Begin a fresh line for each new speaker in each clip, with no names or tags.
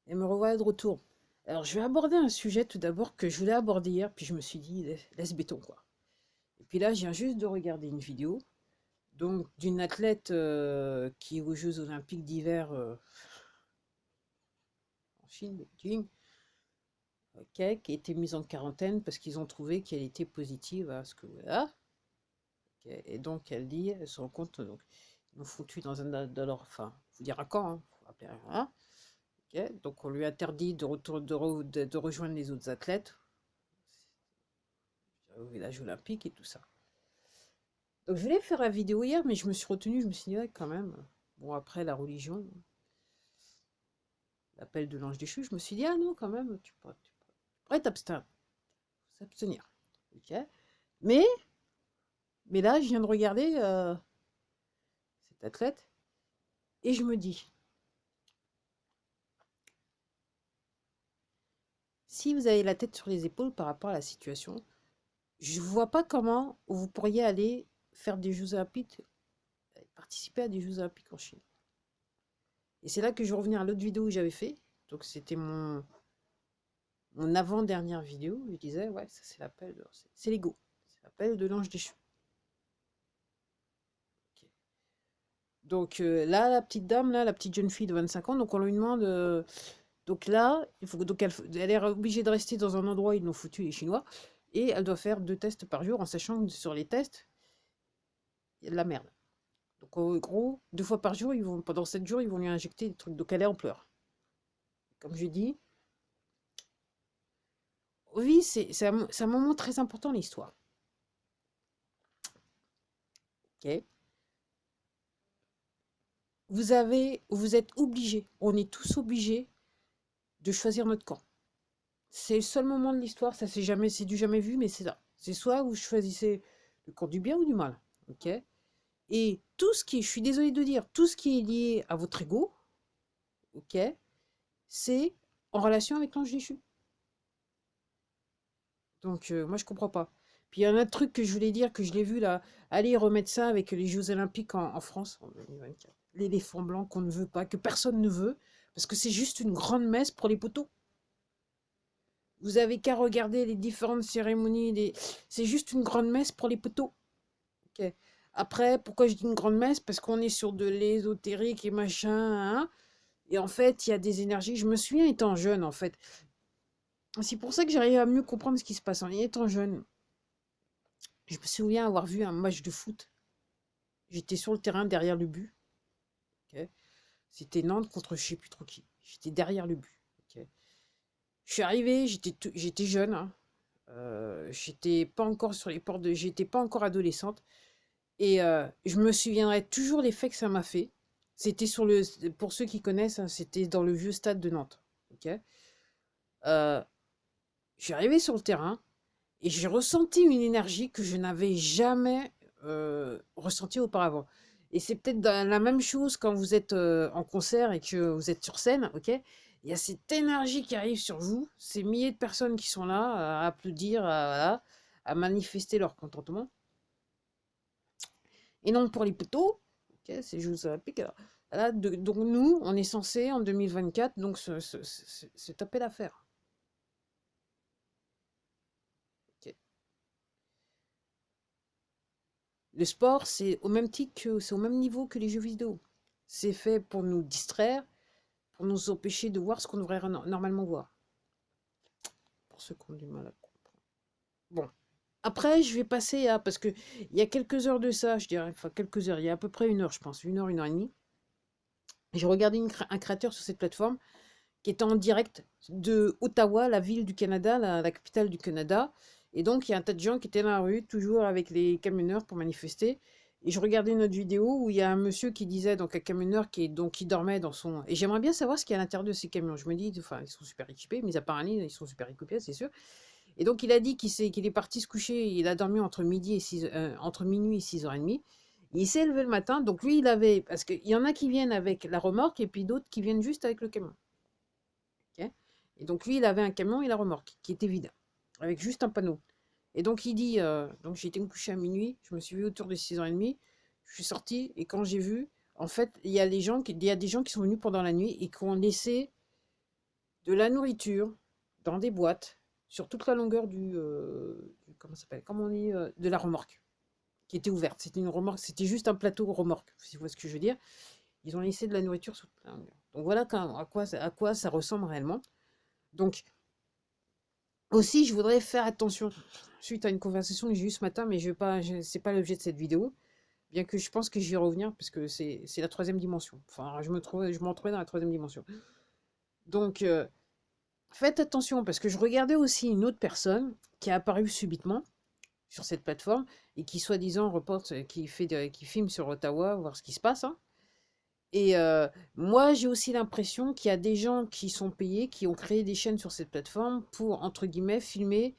Et me revoilà de retour. Alors, je vais aborder un sujet tout d'abord que je voulais aborder hier, puis je me suis dit, laisse béton, quoi. Et puis là, je viens juste de regarder une vidéo, donc d'une athlète qui est aux Jeux Olympiques d'hiver en Chine, Beijing, ok, qui a été mise en quarantaine parce qu'ils ont trouvé qu'elle était positive à ce que voilà. Ok. Et donc, elle dit, elle se rend compte, donc, ils l'ont foutu dans un de leur, enfin, faut dire un camp, hein, faut appeler un, ok. Donc, on lui interdit de rejoindre les autres athlètes au village olympique et tout ça. Donc je voulais faire la vidéo hier, mais je me suis retenue, je me suis dit, ouais, quand même. Bon, après la religion, l'appel de l'ange déchu, je me suis dit, ah non, quand même, pourrais s'abstenir. Ok. Mais, mais là, je viens de regarder cette athlète et je me dis, si vous avez la tête sur les épaules par rapport à la situation, je ne vois pas comment vous pourriez aller faire des Jeux Olympiques, participer à des Jeux Olympiques en Chine. Et c'est là que je vais revenir à l'autre vidéo que j'avais fait. Donc c'était mon avant-dernière vidéo, je disais, ouais, ça c'est l'appel, c'est l'ego, c'est l'appel de l'ange déchu. Ok. Donc là, la petite dame, là, la petite jeune fille de 25 ans, donc on lui demande, donc là, il faut, donc elle est obligée de rester dans un endroit où ils l'ont foutu les Chinois, et elle doit faire 2 tests par jour, en sachant que sur les tests, il y a de la merde. Donc en gros, 2 fois par jour, pendant 7 jours, ils vont lui injecter des trucs, donc elle est en pleurs. Comme je dis, oui, c'est un moment très important l'histoire. Ok. Vous êtes obligés, on est tous obligés de choisir notre camp. C'est le seul moment de l'histoire, ça c'est du jamais vu, mais c'est là. C'est soit vous choisissez le camp du bien ou du mal, ok. Et tout ce qui est, je suis désolée de dire, tout ce qui est lié à votre ego, ok, c'est en relation avec l'ange déchu. Donc moi je comprends pas. Puis il y a un autre truc que je voulais dire, que je l'ai vu là, allez remettre ça avec les Jeux Olympiques en France en 2024. L'éléphant blanc qu'on ne veut pas, que personne ne veut, parce que c'est juste une grande messe pour les poteaux. Vous avez qu'à regarder les différentes cérémonies. C'est juste une grande messe pour les poteaux. Ok. Après, pourquoi je dis une grande messe? Parce qu'on est sur de l'ésotérique et machin, hein. Et en fait, il y a des énergies. Je me souviens étant jeune, en fait. C'est pour ça que j'arrive à mieux comprendre ce qui se passe. En étant jeune, je me souviens avoir vu un match de foot. J'étais sur le terrain derrière le but. Ok. C'était Nantes contre je sais plus trop qui. J'étais derrière le but. Ok. Je suis arrivé, j'étais jeune, hein. J'étais pas encore sur les portes de. J'étais pas encore adolescente. Et je me souviendrai toujours l'effet que ça m'a fait. C'était pour ceux qui connaissent, hein, c'était dans le vieux stade de Nantes. Ok. Euh, je suis arrivé sur le terrain et j'ai ressenti une énergie que je n'avais jamais ressentie auparavant. Et c'est peut-être la même chose quand vous êtes en concert et que vous êtes sur scène, ok? Il y a cette énergie qui arrive sur vous, ces milliers de personnes qui sont là à applaudir, voilà, à manifester leur contentement. Et non pour les poteaux, ok, c'est Jeux Olympiques. Alors, là, donc nous, on est censé en 2024 donc se taper l'affaire. Ok. Le sport, c'est au même niveau que les jeux vidéo. C'est fait pour nous distraire, pour nous empêcher de voir ce qu'on devrait normalement voir. Pour ceux qui ont du mal à comprendre. Bon. Après, je vais passer à, parce que il y a quelques heures de ça, je dirais, enfin quelques heures, il y a à peu près 1 heure, je pense, 1 heure et demie. J'ai regardé un créateur sur cette plateforme qui était en direct de Ottawa, la ville du Canada, la capitale du Canada. Et donc, il y a un tas de gens qui étaient dans la rue, toujours avec les camionneurs pour manifester. Et je regardais une autre vidéo où il y a un monsieur qui disait, donc un camionneur qui dormait dans son. Et j'aimerais bien savoir ce qu'il y a à l'intérieur de ces camions. Je me dis, enfin, ils sont super équipés, mais à part un lit, ils sont super équipés, c'est sûr. Et donc, il a dit qu'il est parti se coucher, il a dormi entre minuit et 6h30. Il s'est levé le matin, donc lui, il avait. Parce qu'il y en a qui viennent avec la remorque et puis d'autres qui viennent juste avec le camion. Ok. Et donc lui, il avait un camion et la remorque qui était vide, avec juste un panneau. Et donc il dit, donc j'ai été me coucher à minuit, je me suis vu autour de 6h30, je suis sorti et quand j'ai vu, en fait, il y a des gens qui sont venus pendant la nuit et qui ont laissé de la nourriture dans des boîtes sur toute la longueur comment ça s'appelle, comment on dit, de la remorque qui était ouverte. C'était une remorque, c'était juste un plateau remorque, si vous voyez ce que je veux dire. Ils ont laissé de la nourriture sur toute la longueur. Donc voilà à quoi ça ressemble réellement. Donc aussi, je voudrais faire attention suite à une conversation que j'ai eue ce matin, mais je vais pas, c'est pas l'objet de cette vidéo. Bien que je pense que j'y vais revenir parce que c'est la troisième dimension. Enfin, je m'en trouvais dans la troisième dimension. Donc, faites attention parce que je regardais aussi une autre personne qui a apparu subitement sur cette plateforme et qui soi-disant reporte, qui filme sur Ottawa, voir ce qui se passe, hein. Et moi, j'ai aussi l'impression qu'il y a des gens qui sont payés, qui ont créé des chaînes sur cette plateforme pour, entre guillemets, filmer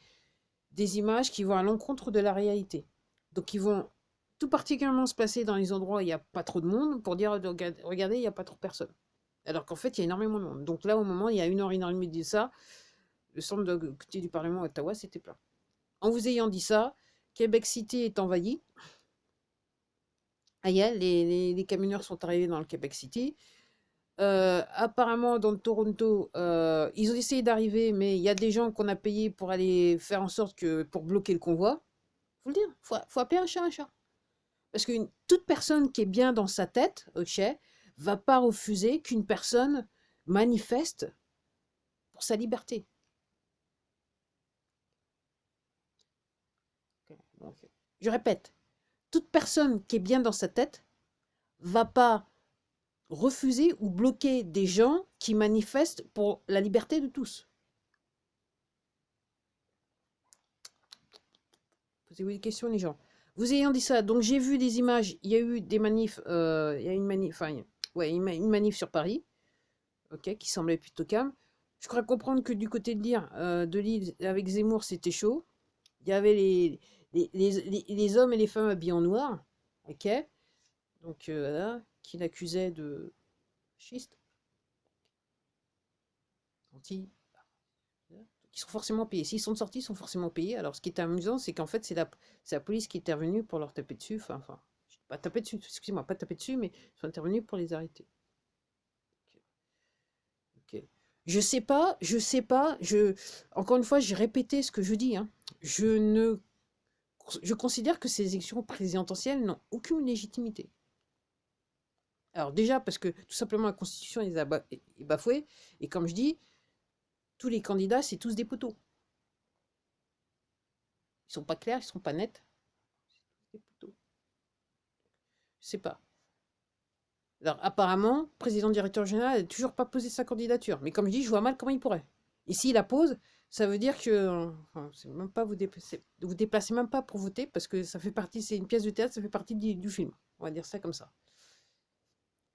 des images qui vont à l'encontre de la réalité. Donc, ils vont tout particulièrement se placer dans les endroits où il n'y a pas trop de monde pour dire, regardez, il n'y a pas trop de personnes. Alors qu'en fait, il y a énormément de monde. Donc là, au moment, il y a une heure et demie de ça, le centre de côté du Parlement à Ottawa, c'était plein. En vous ayant dit ça, Québec City est envahi. Ah, les camionneurs sont arrivés dans le Québec City. Apparemment, dans Toronto, ils ont essayé d'arriver, mais il y a des gens qu'on a payés pour aller faire en sorte que pour bloquer le convoi. Faut le dire, faut appeler un chat un chat. Parce qu'une toute personne qui est bien dans sa tête, ok, va pas refuser qu'une personne manifeste pour sa liberté. Ok, donc, je répète, toute personne qui est bien dans sa tête va pas refuser ou bloquer des gens qui manifestent pour la liberté de tous. Posez-vous des questions, les gens. Vous ayant dit ça, donc j'ai vu des images, il y a eu des manifs, il y a une manif, enfin, ouais, une manif sur Paris, ok, qui semblait plutôt calme. Je crois comprendre que du côté de l'île, avec Zemmour, c'était chaud. Il y avait les hommes et les femmes habillés en noir, ok, donc voilà, qui l'accusaient de schiste, anti. Ils sont forcément payés. S'ils sont sortis, ils sont forcément payés. Alors, ce qui est amusant, c'est qu'en fait, c'est la police qui est intervenue pour leur taper dessus. Enfin, pas taper dessus, excusez-moi, pas taper dessus, mais ils sont intervenus pour les arrêter. Ok. Je sais pas, encore une fois, j'ai répété ce que je dis, hein. Je considère que ces élections présidentielles n'ont aucune légitimité. Alors déjà, parce que tout simplement la Constitution est bafouée, et comme je dis, tous les candidats, c'est tous des poteaux. Ils sont pas clairs, ils sont pas nets. Des poteaux. Je sais pas. Alors apparemment, président directeur général n'a toujours pas posé sa candidature. Mais comme je dis, je vois mal comment il pourrait. Et s'il la pose, ça veut dire que enfin, c'est même pas vous déplacez même pas pour voter parce que ça fait partie, c'est une pièce de théâtre, ça fait partie du film. On va dire ça comme ça.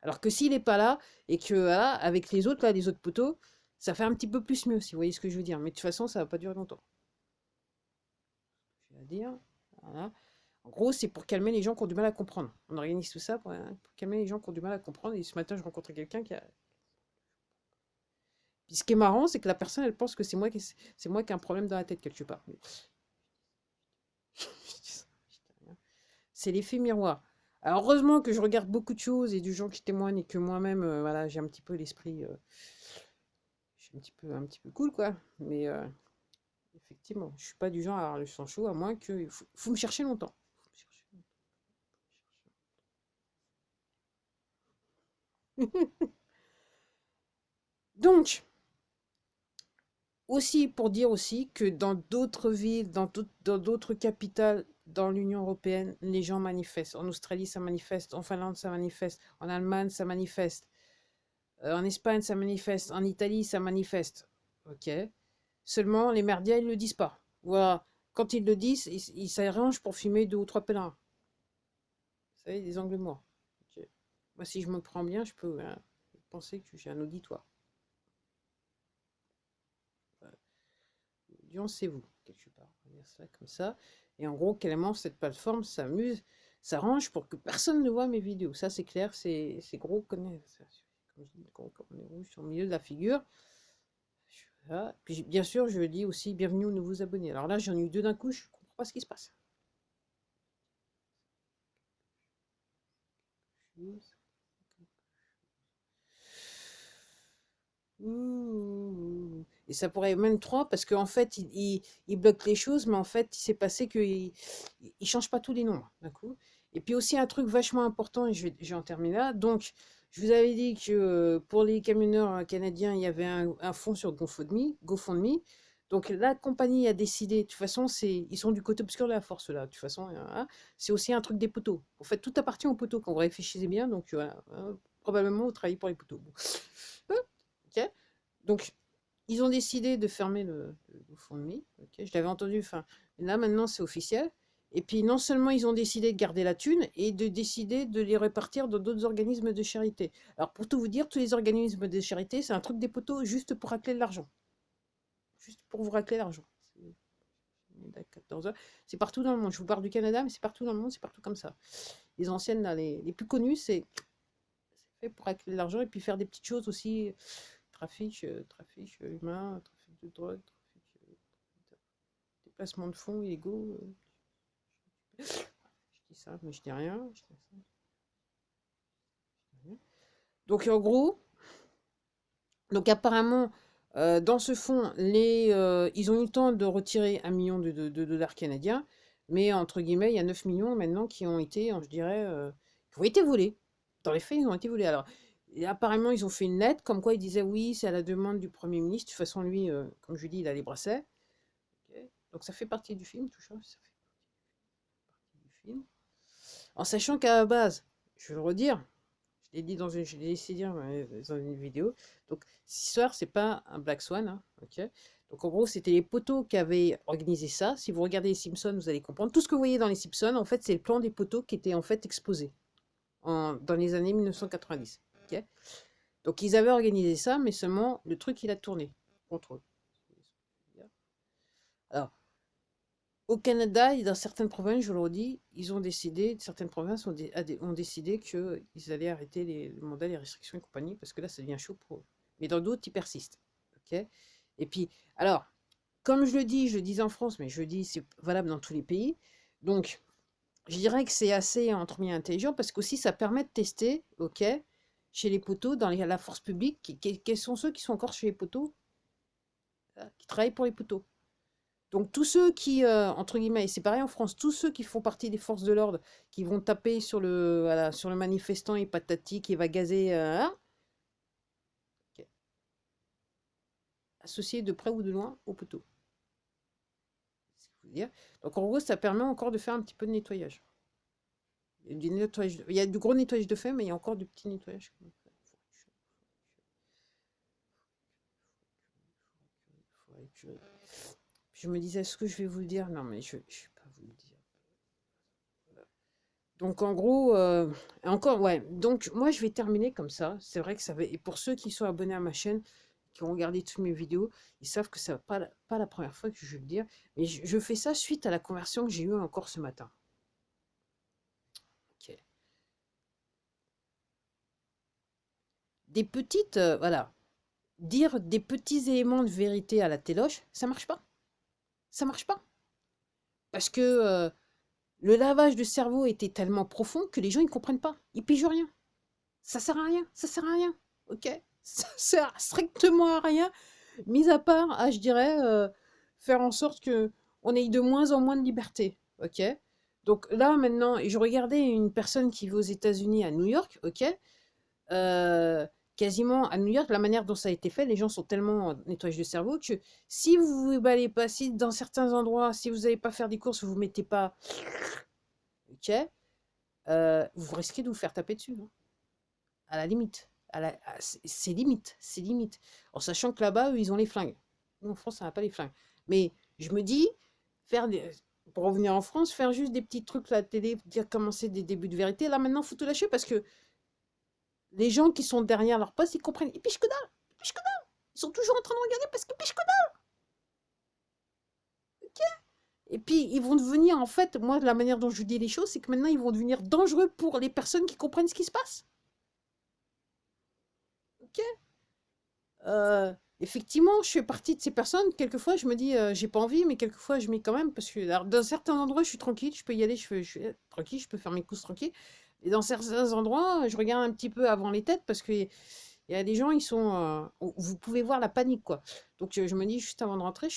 Alors que s'il n'est pas là et que voilà, avec les autres là, les autres poteaux, ça fait un petit peu plus mieux, si vous voyez ce que je veux dire. Mais de toute façon, ça va pas durer longtemps. Je vais dire. Voilà. En gros, c'est pour calmer les gens qui ont du mal à comprendre. On organise tout ça pour calmer les gens qui ont du mal à comprendre. Et ce matin, je rencontrais quelqu'un qui a. Puis ce qui est marrant, c'est que la personne, elle pense que c'est moi qui ai un problème dans la tête quelque part. Mais c'est l'effet miroir. Alors heureusement que je regarde beaucoup de choses et du gens qui témoignent et que moi-même, voilà, j'ai un petit peu l'esprit, je suis un petit peu cool, quoi. Mais effectivement, je suis pas du genre à avoir le sang chaud, à moins que, faut me chercher longtemps. Faut me chercher longtemps. Donc, aussi pour dire aussi que dans d'autres villes, dans d'autres capitales dans l'Union européenne, les gens manifestent. En Australie, ça manifeste. En Finlande, ça manifeste. En Allemagne, ça manifeste. En Espagne, ça manifeste. En Italie, ça manifeste. Ok. Seulement, les merdias, ils le disent pas. Voilà. Quand ils le disent, ils s'arrangent pour filmer deux ou trois pèlerins. Vous savez, des angles morts. Ok. Moi, si je me prends bien, je peux penser que j'ai un auditoire. L'audience, c'est vous, quelque part. On va dire ça comme ça. Et en gros, clairement, cette plateforme s'amuse, s'arrange pour que personne ne voit mes vidéos. Ça, c'est clair, c'est gros comme je dis, gros comme les rouges sur le milieu de la figure. Voilà. Puis, bien sûr, je dis aussi bienvenue aux nouveaux abonnés. Alors là, j'en ai eu deux d'un coup, je ne comprends pas ce qui se passe. Ouh. Et ça pourrait même 3, parce qu'en fait, il bloque les choses, mais en fait, il s'est passé qu'il ne change pas tous les nombres, d'un coup. Et puis aussi un truc vachement important, et je vais en terminer là. Donc, je vous avais dit que pour les camionneurs canadiens, il y avait un fonds sur GoFundMe. Donc la compagnie a décidé, de toute façon, ils sont du côté obscur de la force là. De toute façon, hein, c'est aussi un truc des poteaux. En fait, tout appartient aux poteaux quand vous réfléchissez bien. Donc voilà, hein, probablement vous travaillez pour les poteaux. Bon. Ok. Donc ils ont décidé de fermer le GoFundMe. Ok. Je l'avais entendu. Enfin, là maintenant c'est officiel. Et puis non seulement ils ont décidé de garder la thune et de décider de les répartir dans d'autres organismes de charité. Alors pour tout vous dire, tous les organismes de charité, c'est un truc des poteaux juste pour racler de l'argent. Juste pour vous racler l'argent. À 14 heures. C'est partout dans le monde. Je vous parle du Canada, mais c'est partout dans le monde, c'est partout comme ça. Les anciennes, là, les plus connues, c'est fait pour racler de l'argent et puis faire des petites choses aussi. Trafic humain, trafic de drogue, déplacement de fonds illégaux. Je dis ça, mais je dis rien. Je dis rien. Donc en gros, donc apparemment, dans ce fonds, ils ont eu le temps de retirer 1 million de dollars canadiens, mais entre guillemets, il y a 9 millions maintenant qui ont été, je dirais, qui ont été volés. Dans les faits, ils ont été volés. Alors, et apparemment, ils ont fait une lettre comme quoi ils disaient oui, c'est à la demande du Premier ministre. De toute façon, lui, comme je dis, il a les bracelets. Ok. Donc ça fait partie du film, tout ça. Ça fait partie du film. En sachant qu'à la base, je vais le redire, je l'ai essayé de dire dans une vidéo. Donc, cette histoire, c'est pas un Black Swan, hein, ok. Donc, en gros, c'était les poteaux qui avaient organisé ça. Si vous regardez les Simpsons, vous allez comprendre. Tout ce que vous voyez dans les Simpsons, en fait, c'est le plan des poteaux qui était en fait exposé dans les années 1990. Ok. Donc, ils avaient organisé ça, mais seulement le truc, il a tourné contre eux. Alors, au Canada et dans certaines provinces, je vous le redis, certaines provinces ont décidé qu'ils allaient arrêter le mandat, les restrictions et compagnie, parce que là, ça devient chaud pour eux. Mais dans d'autres, ils persistent. Ok. Et puis, alors, comme je le dis en France, mais je le dis, c'est valable dans tous les pays. Donc, je dirais que c'est assez, entre guillemets, intelligent, parce qu'aussi, ça permet de tester, ok, chez les poteaux, dans la force publique, quels sont ceux qui sont encore chez les poteaux, qui travaillent pour les poteaux. Donc tous ceux qui, entre guillemets, et c'est pareil en France, tous ceux qui font partie des forces de l'ordre, qui vont taper voilà, sur le manifestant et patati, qui va gazer, hein, ok, associés de près ou de loin au poteau. C'est ce que je veux dire. Donc en gros, ça permet encore de faire un petit peu de nettoyage. Il y a du gros nettoyage de fait, mais il y a encore du petit nettoyage. Je me disais, est-ce que je vais vous le dire? Non, mais je ne vais pas vous le dire. Donc en gros, encore, ouais. Donc moi je vais terminer comme ça. C'est vrai que ça va. Et pour ceux qui sont abonnés à ma chaîne, qui ont regardé toutes mes vidéos, ils savent que ça va pas la première fois que je vais le dire. Mais je fais ça suite à la conversion que j'ai eue encore ce matin. Ok. Des petites, voilà, dire des petits éléments de vérité à la téloche, ça marche pas. Ça marche pas. Parce que le lavage de cerveau était tellement profond que les gens ils comprennent pas. Ils pigent rien. Ça sert à rien. Ça sert à rien. Ok. Ça sert strictement à rien. Mis à part, je dirais, faire en sorte que on ait de moins en moins de liberté. Ok. Donc là maintenant, et je regardais une personne qui vit aux États-Unis à New York. Ok. Euh, Quasiment à New York, la manière dont ça a été fait, les gens sont tellement en nettoyage de cerveau que si vous vous balayez pas, si dans certains endroits, si vous n'allez pas faire des courses, vous mettez pas, ok, vous risquez de vous faire taper dessus, hein. À la limite. C'est limite, c'est limite. En sachant que là-bas, eux, ils ont les flingues. Nous, en France, on n'a pas les flingues. Mais je me dis, pour revenir en France, faire juste des petits trucs à la télé, dire commencer des débuts de vérité, là maintenant, il faut tout lâcher parce que les gens qui sont derrière leur poste, ils comprennent. Ils pichent que dalle, ils pichent que dalle. Ils sont toujours en train de regarder parce qu'ils pichent que dalle. Ok. Et puis, ils vont devenir, en fait, moi, la manière dont je dis les choses, c'est que maintenant, ils vont devenir dangereux pour les personnes qui comprennent ce qui se passe. Ok. Effectivement, je fais partie de ces personnes. Quelquefois, je me dis, j'ai pas envie, mais quelquefois, je mets quand même. Parce que alors, dans certains endroits, je suis tranquille, je peux y aller, je suis tranquille, je peux faire mes courses tranquille. Et dans certains endroits, je regarde un petit peu avant les têtes parce qu'il Il y a des gens, ils sont, vous pouvez voir la panique, quoi. Donc, je me dis, juste avant de rentrer,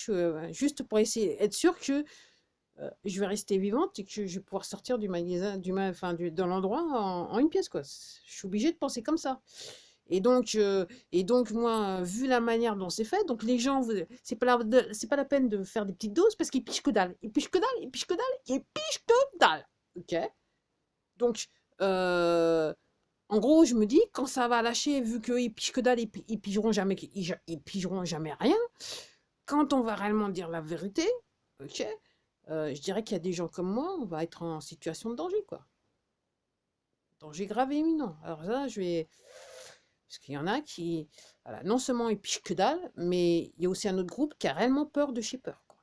juste pour essayer, être sûr que je vais rester vivante et que je vais pouvoir sortir du magasin, enfin, de l'endroit en une pièce, quoi. Je suis obligée de penser comme ça. Et donc moi, vu la manière dont c'est fait, donc les gens, c'est pas la peine de faire des petites doses parce qu'ils pichent que dalle. Ils pichent que dalle, ils pichent que dalle, ils pichent que dalle. Ok? Donc, euh, en gros, je me dis, quand ça va lâcher, vu qu'ils pichent que dalle, ils pigeront jamais, ils pigeront jamais rien. Quand on va réellement dire la vérité, ok, je dirais qu'il y a des gens comme moi, on va être en situation de danger, quoi. Danger grave et imminent. Alors ça, je vais... Parce qu'il y en a qui, voilà, non seulement ils pichent que dalle, mais il y a aussi un autre groupe qui a réellement peur de chez peur, quoi.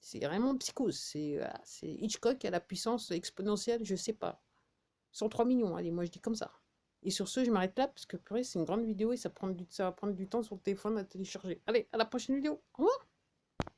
C'est vraiment psychose. Voilà, c'est Hitchcock à la puissance exponentielle, je sais pas. 103 millions, allez, moi je dis comme ça. Et sur ce, je m'arrête là parce que purée, c'est une grande vidéo et ça va prendre du temps sur le téléphone à télécharger. Allez, à la prochaine vidéo. Au revoir.